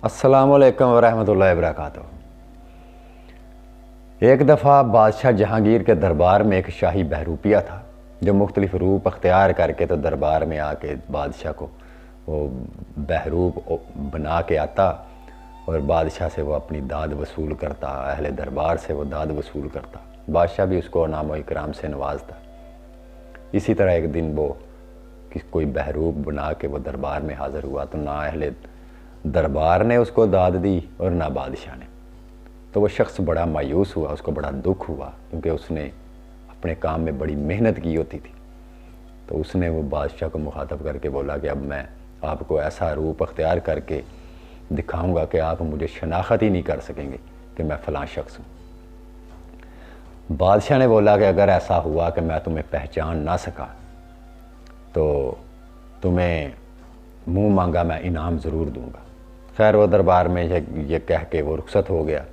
السلام علیکم ورحمۃ اللہ وبرکاتہ۔ ایک دفعہ بادشاہ جہانگیر کے دربار میں ایک شاہی بہروپیہ تھا جو مختلف روپ اختیار کر کے تو دربار میں آ کے بادشاہ کو وہ بہروپ بنا کے آتا اور بادشاہ سے وہ اپنی داد وصول کرتا، اہل دربار سے وہ داد وصول کرتا، بادشاہ بھی اس کو انعام و اکرام سے نوازتا۔ اسی طرح ایک دن وہ کوئی بہروپ بنا کے وہ دربار میں حاضر ہوا تو نہ اہل دربار نے اس کو داد دی اور نہ بادشاہ نے۔ تو وہ شخص بڑا مایوس ہوا، اس کو بڑا دکھ ہوا کیونکہ اس نے اپنے کام میں بڑی محنت کی ہوتی تھی۔ تو اس نے وہ بادشاہ کو مخاطب کر کے بولا کہ اب میں آپ کو ایسا روپ اختیار کر کے دکھاؤں گا کہ آپ مجھے شناخت ہی نہیں کر سکیں گے کہ میں فلاں شخص ہوں۔ بادشاہ نے بولا کہ اگر ایسا ہوا کہ میں تمہیں پہچان نہ سکا تو تمہیں منہ مانگا میں انعام ضرور دوں گا۔ خیر وہ دربار میں یہ کہہ کے وہ رخصت ہو گیا۔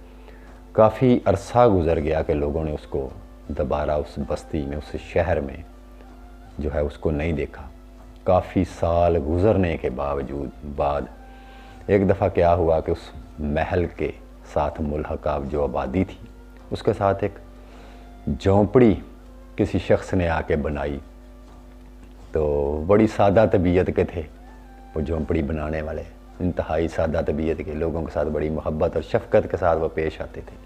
کافی عرصہ گزر گیا کہ لوگوں نے اس کو دوبارہ اس بستی میں، اس شہر میں جو ہے اس کو نہیں دیکھا۔ کافی سال گزرنے کے بعد ایک دفعہ کیا ہوا کہ اس محل کے ساتھ ملحقہ جو آبادی تھی اس کے ساتھ ایک جھونپڑی کسی شخص نے آ کے بنائی۔ تو بڑی سادہ طبیعت کے تھے وہ جھونپڑی بنانے والے، انتہائی سادہ طبیعت کے، لوگوں کے ساتھ بڑی محبت اور شفقت کے ساتھ وہ پیش آتے تھے۔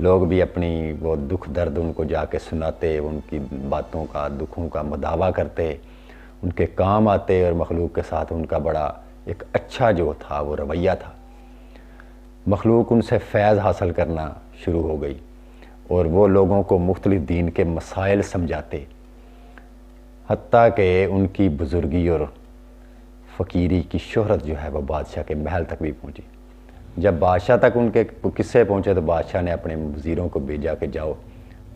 لوگ بھی اپنی وہ دکھ درد ان کو جا کے سناتے، ان کی باتوں کا، دکھوں کا مداوع کرتے، ان کے کام آتے اور مخلوق کے ساتھ ان کا بڑا ایک اچھا جو تھا وہ رویہ تھا۔ مخلوق ان سے فیض حاصل کرنا شروع ہو گئی اور وہ لوگوں کو مختلف دین کے مسائل سمجھاتے، حتیٰ کہ ان کی بزرگی اور فقیری کی شہرت جو ہے وہ بادشاہ کے محل تک بھی پہنچی۔ جب بادشاہ تک ان کے قصے پہنچے تو بادشاہ نے اپنے وزیروں کو بھیجا کہ جاؤ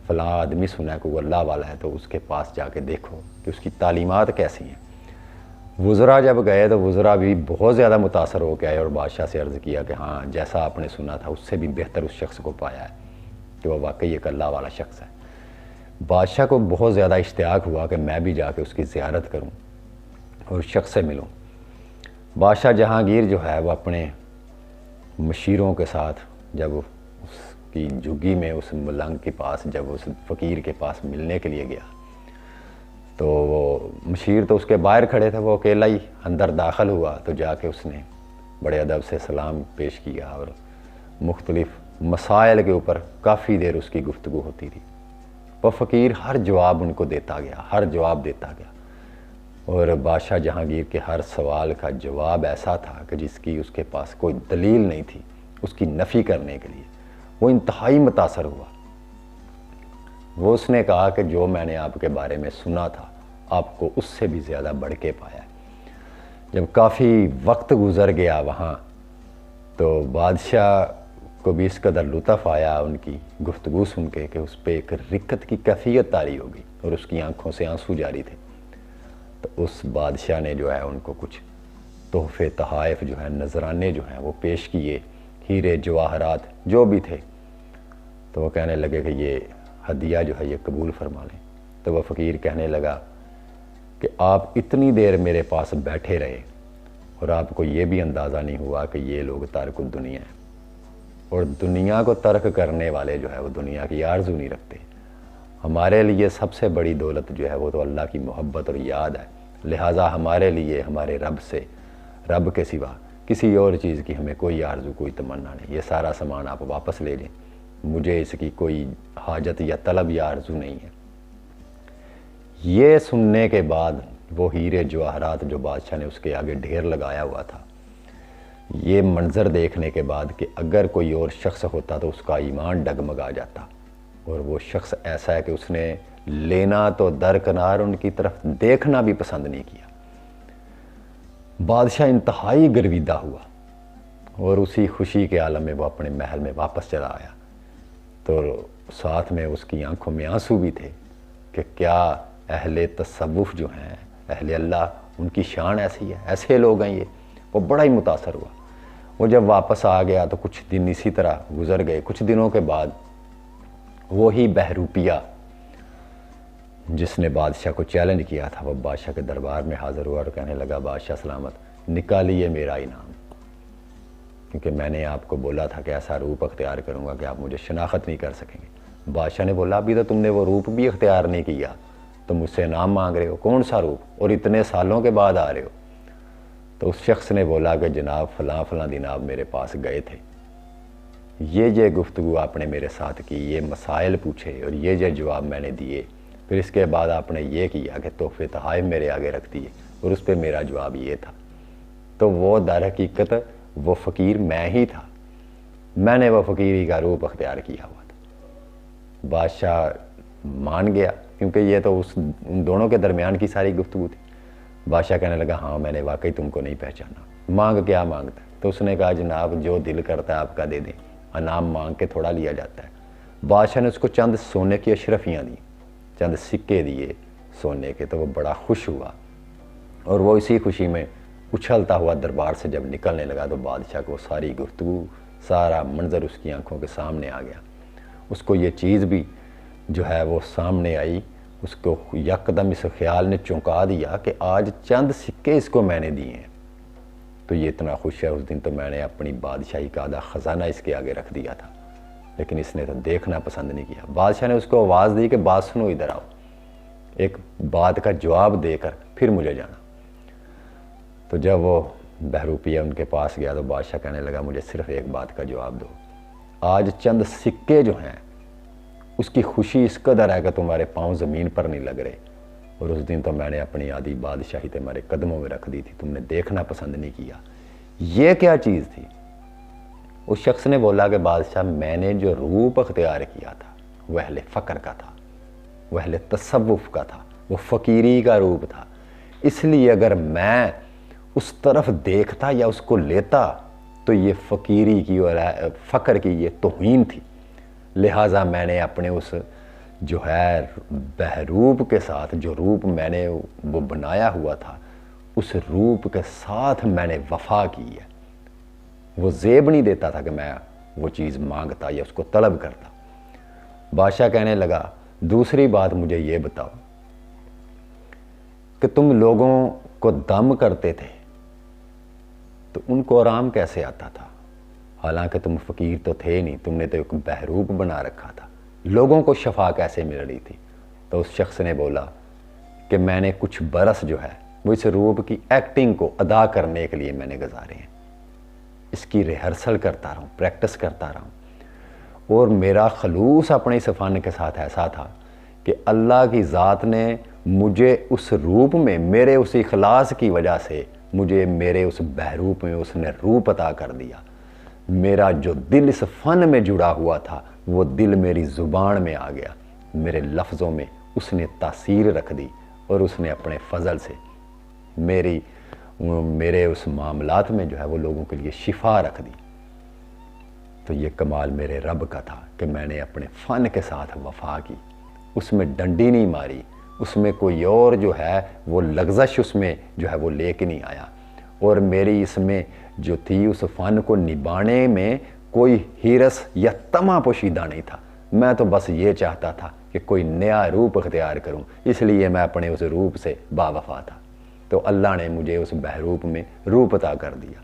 فلاں آدمی سنا ہے کوئی اللہ والا ہے تو اس کے پاس جا کے دیکھو کہ اس کی تعلیمات کیسی ہیں۔ وزراء جب گئے تو وزراء بھی بہت زیادہ متاثر ہو کے آئے اور بادشاہ سے عرض کیا کہ ہاں جیسا آپ نے سنا تھا اس سے بھی بہتر اس شخص کو پایا ہے کہ وہ واقعی ایک اللہ والا شخص ہے۔ بادشاہ کو بہت زیادہ اشتیاق ہوا کہ میں بھی جا کے اس کی زیارت کروں اور اس شخص سے ملوں۔ بادشاہ جہانگیر جو ہے وہ اپنے مشیروں کے ساتھ جب اس کی جھگی میں اس ملنگ کے پاس، جب اس فقیر کے پاس ملنے کے لیے گیا تو وہ مشیر تو اس کے باہر کھڑے تھے، وہ اکیلا ہی اندر داخل ہوا تو جا کے اس نے بڑے ادب سے سلام پیش کیا اور مختلف مسائل کے اوپر کافی دیر اس کی گفتگو ہوتی رہی۔ وہ فقیر ہر جواب ان کو دیتا گیا، ہر جواب دیتا گیا اور بادشاہ جہانگیر کے ہر سوال کا جواب ایسا تھا کہ جس کی اس کے پاس کوئی دلیل نہیں تھی اس کی نفی کرنے کے لیے۔ وہ انتہائی متاثر ہوا۔ وہ اس نے کہا کہ جو میں نے آپ کے بارے میں سنا تھا آپ کو اس سے بھی زیادہ بڑھ کے پایا ہے۔ جب کافی وقت گزر گیا وہاں تو بادشاہ کو بھی اس قدر لطف آیا ان کی گفتگو سن کے کہ اس پہ ایک رقت کی کیفیت طاری ہو گئی اور اس کی آنکھوں سے آنسو جاری تھے۔ تو اس بادشاہ نے جو ہے ان کو کچھ تحفے تحائف جو ہیں، نذرانے جو ہیں وہ پیش کیے، ہیرے جواہرات جو بھی تھے۔ تو وہ کہنے لگے کہ یہ ہدیہ جو ہے یہ قبول فرما لیں۔ تو وہ فقیر کہنے لگا کہ آپ اتنی دیر میرے پاس بیٹھے رہے اور آپ کو یہ بھی اندازہ نہیں ہوا کہ یہ لوگ تارک الدنیا ہیں، اور دنیا کو ترک کرنے والے جو ہے وہ دنیا کی آرزو نہیں رکھتے۔ ہمارے لیے سب سے بڑی دولت جو ہے وہ تو اللہ کی محبت اور یاد ہے، لہٰذا ہمارے لیے ہمارے رب کے سوا کسی اور چیز کی ہمیں کوئی آرزو، کوئی تمنا نہیں۔ یہ سارا سامان آپ واپس لے لیں، مجھے اس کی کوئی حاجت یا طلب یا آرزو نہیں ہے۔ یہ سننے کے بعد وہ ہیرے جواہرات جو بادشاہ نے اس کے آگے ڈھیر لگایا ہوا تھا، یہ منظر دیکھنے کے بعد کہ اگر کوئی اور شخص ہوتا تو اس کا ایمان ڈگمگا جاتا، اور وہ شخص ایسا ہے کہ اس نے لینا تو درکنار ان کی طرف دیکھنا بھی پسند نہیں کیا۔ بادشاہ انتہائی گرویدہ ہوا اور اسی خوشی کے عالم میں وہ اپنے محل میں واپس چلا آیا۔ تو ساتھ میں اس کی آنکھوں میں آنسو بھی تھے کہ کیا اہل تصوف جو ہیں، اہل اللہ، ان کی شان ایسی ہے، ایسے لوگ ہیں یہ۔ وہ بڑا ہی متاثر ہوا۔ وہ جب واپس آ گیا تو کچھ دن اسی طرح گزر گئے۔ کچھ دنوں کے بعد وہی بہروپیہ جس نے بادشاہ کو چیلنج کیا تھا وہ بادشاہ کے دربار میں حاضر ہوا اور کہنے لگا بادشاہ سلامت، نکالیے میرا انعام۔ کیونکہ میں نے آپ کو بولا تھا کہ ایسا روپ اختیار کروں گا کہ آپ مجھے شناخت نہیں کر سکیں گے۔ بادشاہ نے بولا ابھی تو تم نے وہ روپ بھی اختیار نہیں کیا، تم مجھ سے انعام مانگ رہے ہو، کون سا روپ، اور اتنے سالوں کے بعد آ رہے ہو؟ تو اس شخص نے بولا کہ جناب فلاں فلاں دن آپ میرے پاس گئے تھے، یہ گفتگو آپ نے میرے ساتھ کی، یہ مسائل پوچھے اور یہ جواب میں نے دیے، پھر اس کے بعد آپ نے یہ کیا کہ تحفے تحائف میرے آگے رکھ دیے اور اس پہ میرا جواب یہ تھا۔ تو وہ در حقیقت وہ فقیر میں ہی تھا، میں نے وہ فقیری کا روپ اختیار کیا ہوا تھا۔ بادشاہ مان گیا کیونکہ یہ تو ان دونوں کے درمیان کی ساری گفتگو تھی۔ بادشاہ کہنے لگا ہاں میں نے واقعی تم کو نہیں پہچانا، مانگ کیا مانگتا ہے؟ تو اس نے کہا جناب جو دل کرتا ہے آپ کا دے دیں، انعام مانگ کے تھوڑا لیا جاتا ہے۔ بادشاہ نے اس کو چند سونے کی اشرفیاں دیں، چند سکے دیے سونے کے، تو وہ بڑا خوش ہوا اور وہ اسی خوشی میں اچھلتا ہوا دربار سے جب نکلنے لگا تو بادشاہ کو ساری گفتگو، سارا منظر اس کی آنکھوں کے سامنے آ گیا۔ اس کو یہ چیز بھی جو ہے وہ سامنے آئی، اس کو یکدم اس خیال نے چونکا دیا کہ آج چند سکے اس کو میں نے دیے ہیں تو یہ اتنا خوش ہے، اس دن تو میں نے اپنی بادشاہی کا آدھا خزانہ اس کے آگے رکھ دیا تھا، لیکن اس نے تو دیکھنا پسند نہیں کیا۔ بادشاہ نے اس کو آواز دی کہ بات سنو، ادھر آؤ، ایک بات کا جواب دے کر پھر مجھے جانا۔ تو جب وہ بہروپیہ ان کے پاس گیا تو بادشاہ کہنے لگا مجھے صرف ایک بات کا جواب دو، آج چند سکے جو ہیں اس کی خوشی اس قدر ہے کہ تمہارے پاؤں زمین پر نہیں لگ رہے، اور اس دن تو میں نے اپنی آدھی بادشاہی تمہارے قدموں میں رکھ دی تھی، تم نے دیکھنا پسند نہیں کیا۔ یہ کیا چیز تھی؟ اس شخص نے بولا کہ بادشاہ میں نے جو روپ اختیار کیا تھا وہ اہل فقر کا تھا، وہ اہل تصوف کا تھا، وہ فقیری کا روپ تھا، اس لیے اگر میں اس طرف دیکھتا یا اس کو لیتا تو یہ فقیری کی اور فقر کی یہ توہین تھی، لہٰذا میں نے اپنے اس جو ہے بہروپ کے ساتھ، جو روپ میں نے وہ بنایا ہوا تھا، اس روپ کے ساتھ میں نے وفا کی ہے۔ وہ زیب نہیں دیتا تھا کہ میں وہ چیز مانگتا یا اس کو طلب کرتا۔ بادشاہ کہنے لگا دوسری بات مجھے یہ بتاؤ کہ تم لوگوں کو دم کرتے تھے تو ان کو آرام کیسے آتا تھا؟ حالانکہ تم فقیر تو تھے نہیں، تم نے تو ایک بہروپ بنا رکھا تھا، لوگوں کو شفا کیسے مل رہی تھی؟ تو اس شخص نے بولا کہ میں نے کچھ برس جو ہے وہ اس روپ کی ایکٹنگ کو ادا کرنے کے لیے میں نے گزارے ہیں، اس کی ریہرسل کرتا رہا ہوں، پریکٹس کرتا رہا ہوں، اور میرا خلوص اپنے اس فن کے ساتھ ایسا تھا کہ اللہ کی ذات نے مجھے اس روپ میں میرے اس اخلاص کی وجہ سے مجھے میرے اس بہروپ میں اس نے روپ عطا کر دیا۔ میرا جو دل اس فن میں جڑا ہوا تھا وہ دل میری زبان میں آ گیا، میرے لفظوں میں اس نے تاثیر رکھ دی، اور اس نے اپنے فضل سے میرے اس معاملات میں جو ہے وہ لوگوں کے لیے شفا رکھ دی۔ تو یہ کمال میرے رب کا تھا کہ میں نے اپنے فن کے ساتھ وفا کی، اس میں ڈنڈی نہیں ماری، اس میں کوئی اور جو ہے وہ لغزش اس میں جو ہے وہ لے کے نہیں آیا، اور میری اس میں جو تھی اس فن کو نبھانے میں کوئی ہیرس یا طمع پوشیدہ نہیں تھا۔ میں تو بس یہ چاہتا تھا کہ کوئی نیا روپ اختیار کروں، اس لیے میں اپنے اس روپ سے باوفا تھا، تو اللہ نے مجھے اس بہروپ میں روپ عطا کر دیا۔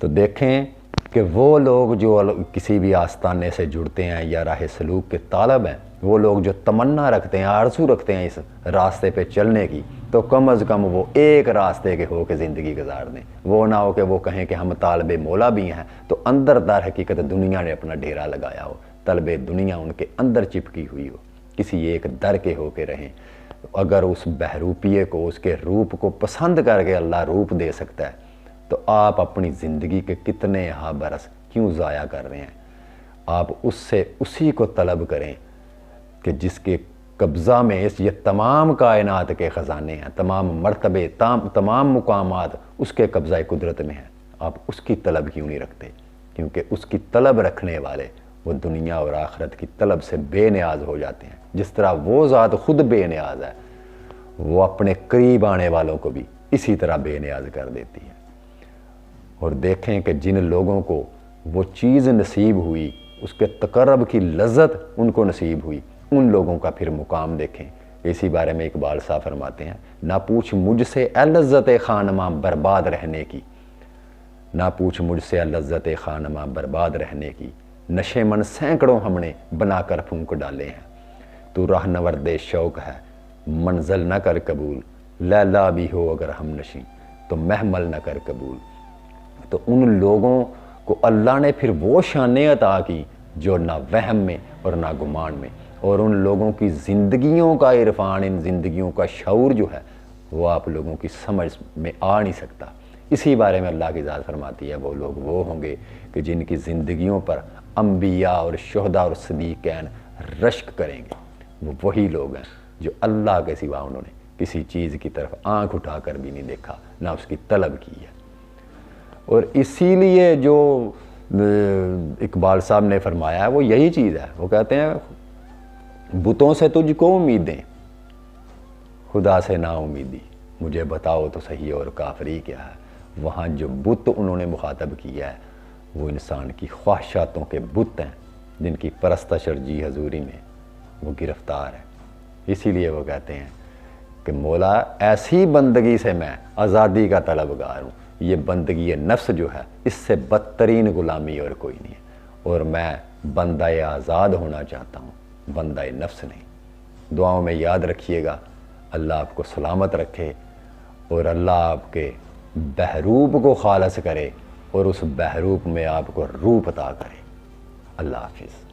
تو دیکھیں کہ وہ لوگ جو کسی بھی آستانے سے جڑتے ہیں یا راہ سلوک کے طالب ہیں، وہ لوگ جو تمنا رکھتے ہیں، آرزو رکھتے ہیں اس راستے پہ چلنے کی، تو کم از کم وہ ایک راستے کے ہو کے زندگی گزار دیں، وہ نہ ہو کہ وہ کہیں کہ ہم طالب مولا بھی ہیں تو اندر در حقیقت دنیا نے اپنا ڈیرا لگایا ہو، طلب دنیا ان کے اندر چپکی ہوئی ہو، کسی ایک در کے ہو کے رہیں۔ اگر اس بہروپیے کو، اس کے روپ کو پسند کر کے اللہ روپ دے سکتا ہے تو آپ اپنی زندگی کے کتنے برس کیوں ضائع کر رہے ہیں؟ آپ اس سے اسی کو طلب کریں کہ جس کے قبضہ میں یہ تمام کائنات کے خزانے ہیں، تمام مرتبے، تمام مقامات اس کے قبضہ قدرت میں ہیں۔ آپ اس کی طلب کیوں نہیں رکھتے؟ کیونکہ اس کی طلب رکھنے والے وہ دنیا اور آخرت کی طلب سے بے نیاز ہو جاتے ہیں، جس طرح وہ ذات خود بے نیاز ہے، وہ اپنے قریب آنے والوں کو بھی اسی طرح بے نیاز کر دیتی ہے۔ اور دیکھیں کہ جن لوگوں کو وہ چیز نصیب ہوئی، اس کے تقرب کی لذت ان کو نصیب ہوئی، ان لوگوں کا پھر مقام دیکھیں۔ اسی بارے میں اقبال صاحب فرماتے ہیں، نہ پوچھ مجھ سے اے لذت خانماں برباد رہنے کی، نہ پوچھ مجھ سے لذت خانمہ برباد رہنے کی، نشے من سینکڑوں ہم نے بنا کر پھونک ڈالے ہیں۔ تو راہ نورد شوق ہے منزل نہ کر قبول، لیلا بھی ہو اگر ہم نشیں تو محمل نہ کر قبول۔ تو ان لوگوں کو اللہ نے پھر وہ شانیں عطا کی جو نہ وہم میں اور نہ گمان میں، اور ان لوگوں کی زندگیوں کا عرفان، ان زندگیوں کا شعور جو ہے وہ آپ لوگوں کی سمجھ میں آ نہیں سکتا۔ اسی بارے میں اللہ کی ذات فرماتی ہے وہ لوگ وہ ہوں گے کہ جن کی زندگیوں پر انبیاء اور شہداء اور صدیقین رشک کریں گے۔ وہ وہی لوگ ہیں جو اللہ کے سوا انہوں نے کسی چیز کی طرف آنکھ اٹھا کر بھی نہیں دیکھا، نہ اس کی طلب کی ہے۔ اور اسی لیے جو اقبال صاحب نے فرمایا ہے وہ یہی چیز ہے۔ وہ کہتے ہیں بتوں سے تجھ کو امیدیں، خدا سے نا امیدی، مجھے بتاؤ تو صحیح اور کافری کیا ہے۔ وہاں جو بت انہوں نے مخاطب کیا ہے وہ انسان کی خواہشاتوں کے بت ہیں جن کی پرستش اور جی حضوری میں وہ گرفتار ہے۔ اسی لیے وہ کہتے ہیں کہ مولا ایسی بندگی سے میں آزادی کا طلبگار ہوں، یہ بندگی نفس جو ہے اس سے بدترین غلامی اور کوئی نہیں ہے، اور میں بندہ آزاد ہونا چاہتا ہوں، بندہ نفس نہیں۔ دعاؤں میں یاد رکھیے گا، اللہ آپ کو سلامت رکھے اور اللہ آپ کے بہروپ کو خالص کرے اور اس بہروپ میں آپ کو روپ عطا کرے۔ اللہ حافظ۔